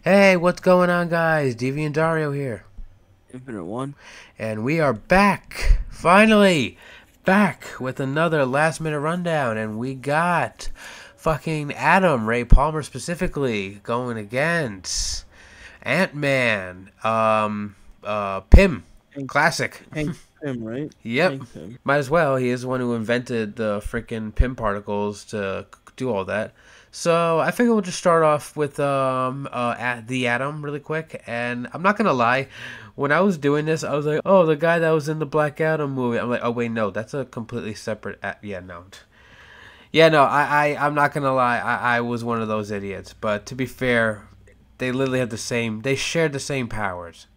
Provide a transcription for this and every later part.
Hey, what's going on, guys? Deviant Dario here. Infinite One. And we are back, finally, back with another last minute rundown. And we got fucking Adam, Ray Palmer specifically, going against Ant-Man, Pym. Hank, Classic. Hank Pym, right? Yep. Hank Pym. Might as well. He is the one who invented the freaking Pym particles to do all that. So I figure we'll just start off with at the Atom really quick. And I'm not gonna lie, when I was doing this, I was like, oh, the guy that was in the Black Adam movie. I'm like, oh wait, no, that's a completely separate. Yeah, no. Yeah, no. I'm not gonna lie. I was one of those idiots. But to be fair, they literally have the same. They shared the same powers.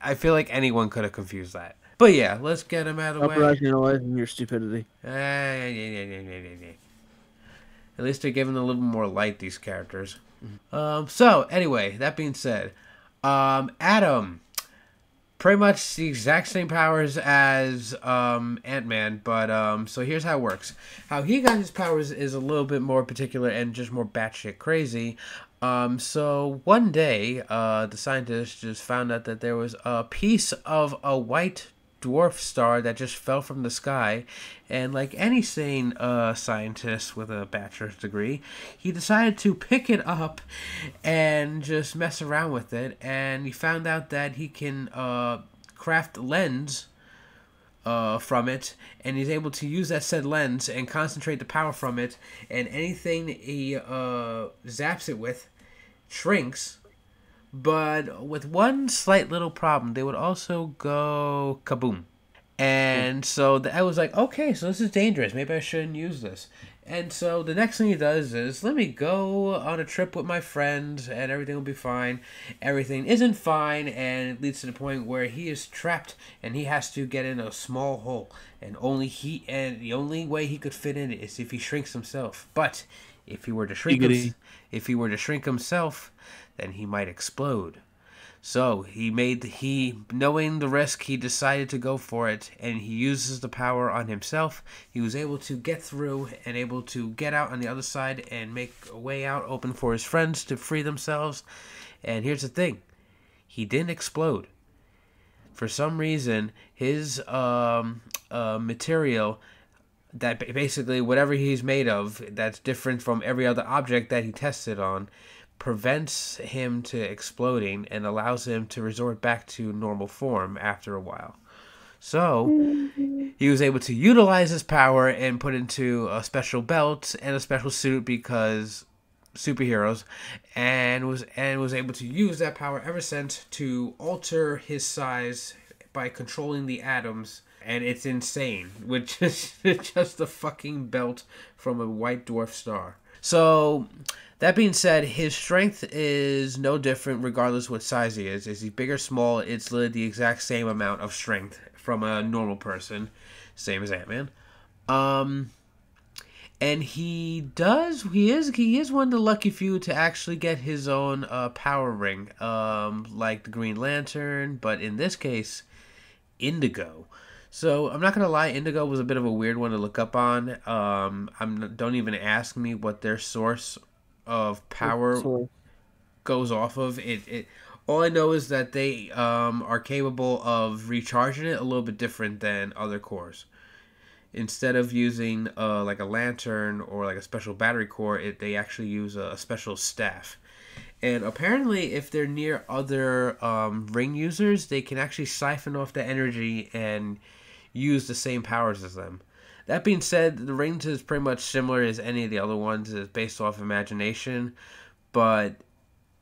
I feel like anyone could have confused that. But yeah, let's get him out of the Stop way. rationalizing your stupidity. At least they're giving a little more light, these characters. So, anyway, that being said, Adam, pretty much the exact same powers as Ant-Man, but so here's how it works. How he got his powers is a little bit more particular and just more batshit crazy. So one day, the scientists just found out that there was a piece of a white dwarf star that just fell from the sky, and like any sane scientist with a bachelor's degree, he decided to pick it up and just mess around with it, and he found out that he can craft lens from it, and he's able to use that said lens and concentrate the power from it, and anything he zaps it with shrinks. But with one slight little problem, they would also go kaboom. And so I was like, okay, so this is dangerous. Maybe I shouldn't use this. And so the next thing he does is, let me go on a trip with my friends and everything will be fine. Everything isn't fine, and it leads to the point where he is trapped and he has to get in a small hole. And the only way he could fit in it is if he shrinks himself. But if he were to Giggity. shrink himself, then he might explode. So he knowing the risk, he decided to go for it, and he uses the power on himself. He was able to get through and able to get out on the other side and make a way out open for his friends to free themselves. And here's the thing, he didn't explode. For some reason, his material, that basically whatever he's made of, that's different from every other object that he tested on, prevents him to exploding and allows him to resort back to normal form after a while. So he was able to utilize his power and put into a special belt and a special suit because superheroes, and was able to use that power ever since to alter his size by controlling the atoms. And it's insane, which is just a fucking belt from a white dwarf star. So, that being said, his strength is no different regardless what size he is. Is he big or small, it's literally the exact same amount of strength from a normal person. Same as Ant-Man. Um, and he is one of the lucky few to actually get his own power ring. Like the Green Lantern, but in this case, Indigo. So I'm not gonna lie, Indigo was a bit of a weird one to look up on. Don't even ask me what their source of power So, goes off of. All I know is that they are capable of recharging it a little bit different than other cores. Instead of using like a lantern or like a special battery core, they actually use a special staff. And apparently, if they're near other ring users, they can actually siphon off the energy and use the same powers as them. That being said, the rings is pretty much similar as any of the other ones. It's based off imagination, but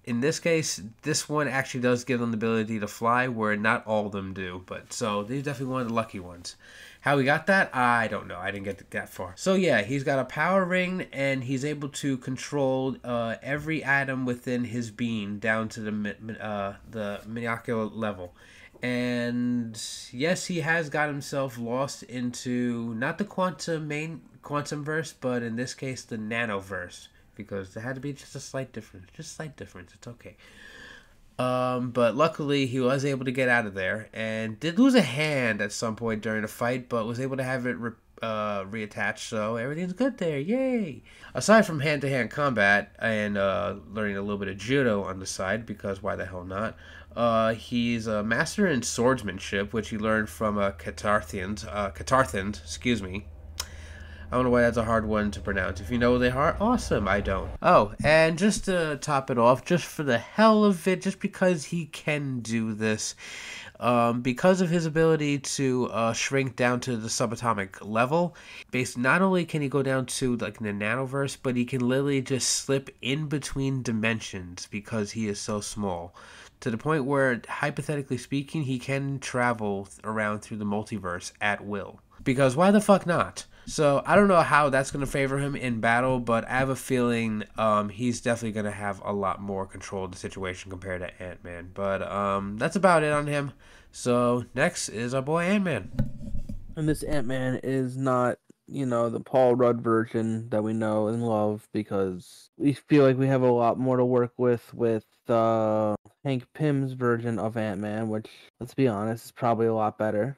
in this case, this one actually does give them the ability to fly, where not all of them do. But so they're definitely one of the lucky ones. How he got that, I don't know. I didn't get that far. So yeah, he's got a power ring, and he's able to control every atom within his being down to the molecular level. And yes, he has got himself lost into not the quantum verse, but in this case the nanoverse, because there had to be just a slight difference. Just a slight difference. It's okay. But luckily he was able to get out of there and did lose a hand at some point during the fight, but was able to have it reattached, so everything's good there. Yay! Aside from hand-to-hand combat and learning a little bit of judo on the side, because why the hell not? He's a master in swordsmanship, which he learned from Catarthians. Catarthans, excuse me. I don't know why that's a hard one to pronounce. If you know they are, awesome. I don't. Oh, and just to top it off, just for the hell of it, just because he can do this, because of his ability to shrink down to the subatomic level, not only can he go down to like the nanoverse, but he can literally just slip in between dimensions because he is so small. To the point where, hypothetically speaking, he can travel around through the multiverse at will. Because why the fuck not? So I don't know how that's going to favor him in battle, but I have a feeling he's definitely going to have a lot more control of the situation compared to Ant-Man. But that's about it on him. So next is our boy Ant-Man. And this Ant-Man is not, the Paul Rudd version that we know and love, because we feel like we have a lot more to work with Hank Pym's version of Ant-Man, which, let's be honest, is probably a lot better.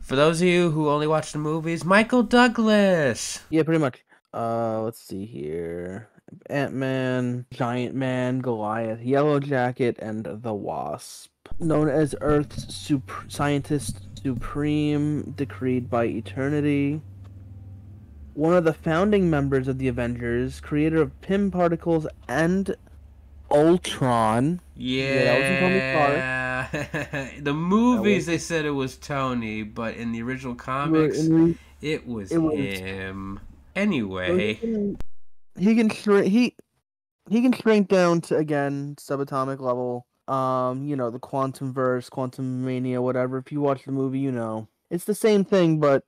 For those of you who only watch the movies, Michael Douglas. Yeah, pretty much. Let's see here. Ant-Man, Giant Man, Goliath, Yellow Jacket, and the Wasp. Known as Earth's scientist supreme, decreed by eternity. One of the founding members of the Avengers, creator of Pym particles and Ultron. Yeah, that wasn't Tony Stark. The movies they said it was Tony, but in the original comics, it was him. Anyway, he can shrink down to, again, subatomic level. The quantum verse, quantum mania, whatever. If you watch the movie, it's the same thing, but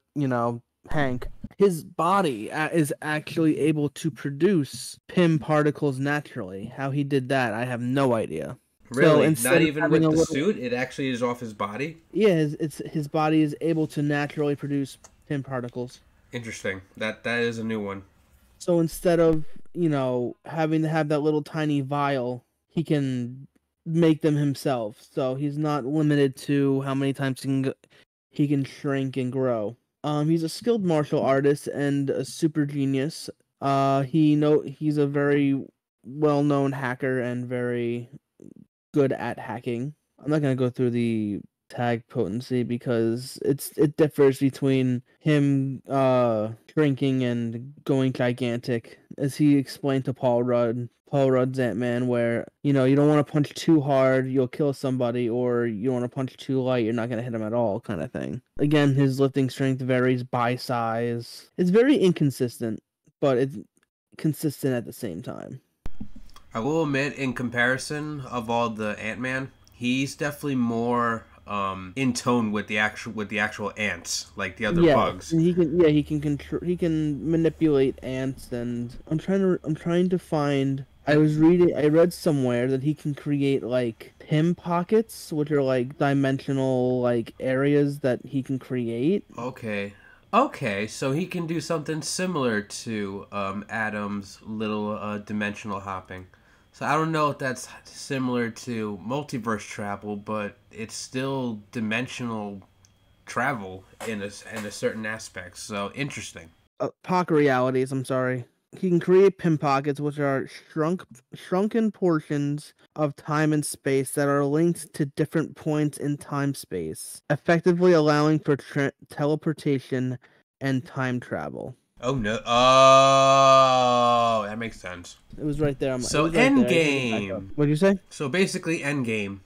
Hank, his body is actually able to produce Pym particles naturally. How he did that, I have no idea. Really? So not even with the suit? It actually is off his body? Yeah, his body is able to naturally produce Pym particles. Interesting. That is a new one. So instead of, having to have that little tiny vial, he can make them himself. So he's not limited to how many times he can shrink and grow. He's a skilled martial artist and a super genius. He's a very well-known hacker and very good at hacking. I'm not gonna go through the tag potency because it differs between him shrinking and going gigantic, as he explained to Paul Rudd's Ant-Man, where you don't want to punch too hard, you'll kill somebody, or you don't want to punch too light, you're not going to hit him at all, kind of thing. Again, his lifting strength varies by size. It's very inconsistent, but it's consistent at the same time. I will admit, in comparison of all the Ant-Man, he's definitely more in tone with the actual ants, like the other bugs. He can manipulate ants, and I'm trying to find. I read somewhere that he can create like Pym pockets, which are like dimensional like areas that he can create. Okay, so he can do something similar to Adam's little dimensional hopping. So I don't know if that's similar to multiverse travel, but it's still dimensional travel in a certain aspect. So interesting. Pocket realities. I'm sorry. He can create Pym pockets, which are shrunken portions of time and space that are linked to different points in time-space, effectively allowing for teleportation and time travel. Oh no! Oh, that makes sense. It was right there. So Endgame. What'd you say? So basically, Endgame.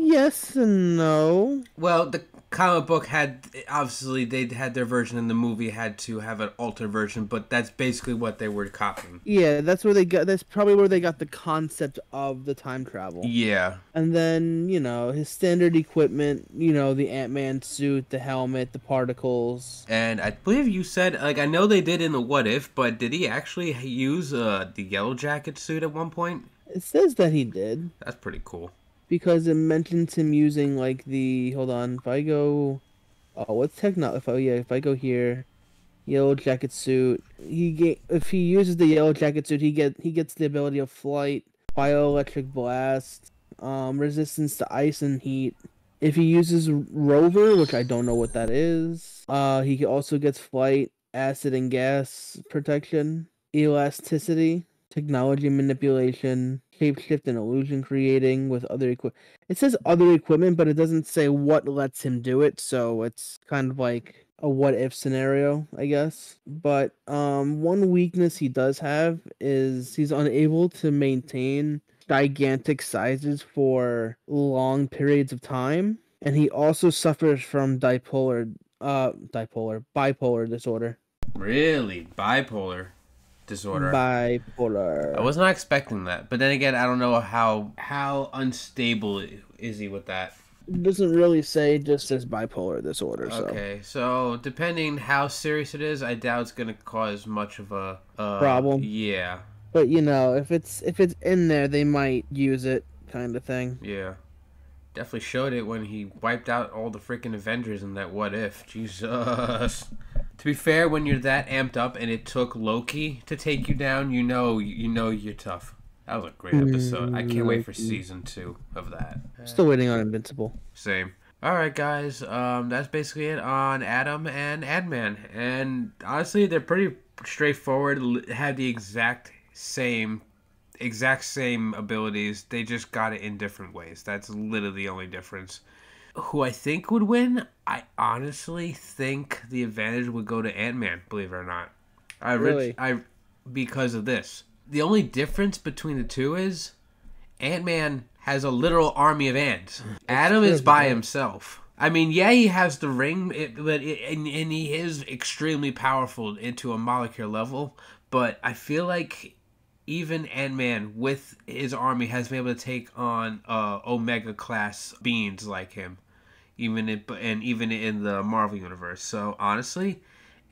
Yes and no. Well, the comic book had, obviously they had their version, and the movie had to have an altered version, but that's basically what they were copying. Yeah, that's probably where they got the concept of the time travel. Yeah. And then, his standard equipment, the Ant-Man suit, the helmet, the particles. And I believe you said, I know they did in the What If, but did he actually use the Yellow Jacket suit at one point? It says that he did. That's pretty cool. Because it mentions him using hold on, if I go, if I go here, Yellow Jacket suit, if he uses the Yellow Jacket suit, he gets the ability of flight, bioelectric blast, resistance to ice and heat, If he uses Rover, which I don't know what that is, he also gets flight, acid and gas protection, elasticity, technology manipulation, shapeshift and illusion creating with other equipment. It says other equipment, but it doesn't say what lets him do it, so it's kind of like a what if scenario, I guess. But one weakness he does have is he's unable to maintain gigantic sizes for long periods of time, and he also suffers from bipolar disorder. Really? Bipolar disorder. I Bipolar. was not expecting that. But then again, I don't know how unstable is he with that. It doesn't really say, just says bipolar disorder, so Okay, so depending how serious it is, I doubt it's gonna cause much of a problem. yeah. But you know, if it's in there, they might use it, kind of thing. Yeah. Definitely showed it when he wiped out all the freaking Avengers in that What If. Jesus. To be fair, when you're that amped up and it took Loki to take you down, you know you're tough. That was a great episode. I can't wait for season 2 of that. Still waiting on Invincible. Same. Alright guys, that's basically it on Adam and Ant-Man. And honestly, they're pretty straightforward. Had the exact same abilities. They just got it in different ways. That's literally the only difference. Who I think would win? I honestly think the advantage would go to Ant-Man, believe it or not. Really? Because of this. The only difference between the two is Ant-Man has a literal army of ants. Adam is by himself. I mean, yeah, he has the ring, and he is extremely powerful into a molecular level, but I feel like even Ant-Man with his army has been able to take on Omega class beings like him, even in the Marvel universe. So honestly,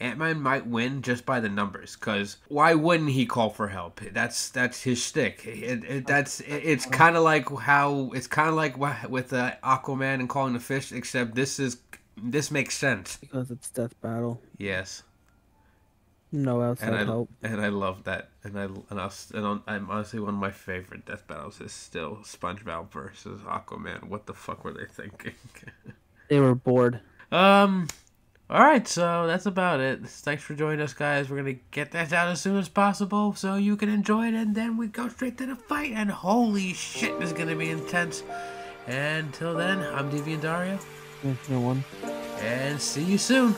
Ant-Man might win just by the numbers, because why wouldn't he call for help? That's his shtick. It's kind of like with Aquaman and calling the fish, except this makes sense. Because it's Death Battle. Yes. No outside help. And I love that. I'm honestly, one of my favorite death battles is still SpongeBob versus Aquaman. What the fuck were they thinking? They were bored. All right, so that's about it. Thanks for joining us, guys. We're gonna get that out as soon as possible so you can enjoy it, and then we go straight to the fight. And holy shit, this is gonna be intense. And until then, I'm Deviant Dario. No one. And see you soon.